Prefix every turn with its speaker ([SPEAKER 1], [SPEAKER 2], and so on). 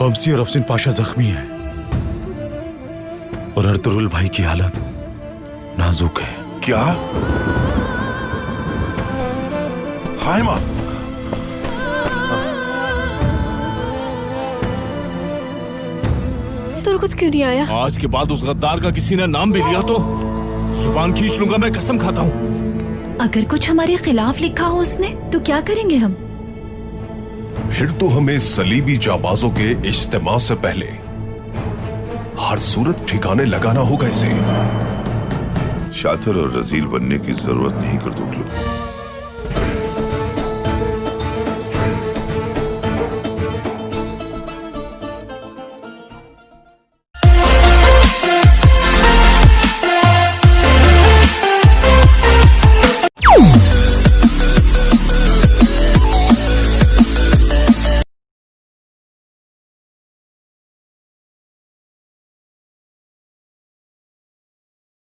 [SPEAKER 1] बमसी और अफसिन पाशा जख्मी हैं और अर्तुरुल भाई की हालत नाजुक है।
[SPEAKER 2] क्या? हाय मां।
[SPEAKER 3] तुर्गुत क्यों नहीं आया?
[SPEAKER 4] आज के बाद उस गद्दार का किसी ने नाम भी लिया तो जुबान खींच लूंगा, मैं कसम खाता हूँ।
[SPEAKER 5] अगर कुछ हमारे खिलाफ लिखा हो उसने तो क्या करेंगे हम?
[SPEAKER 6] फिर तो हमें सलीबी जाबाजों के इज्तिमा से पहले हर सूरत ठिकाने लगाना होगा इसे।
[SPEAKER 2] शातिर और रजील बनने की जरूरत नहीं कर दोगलो।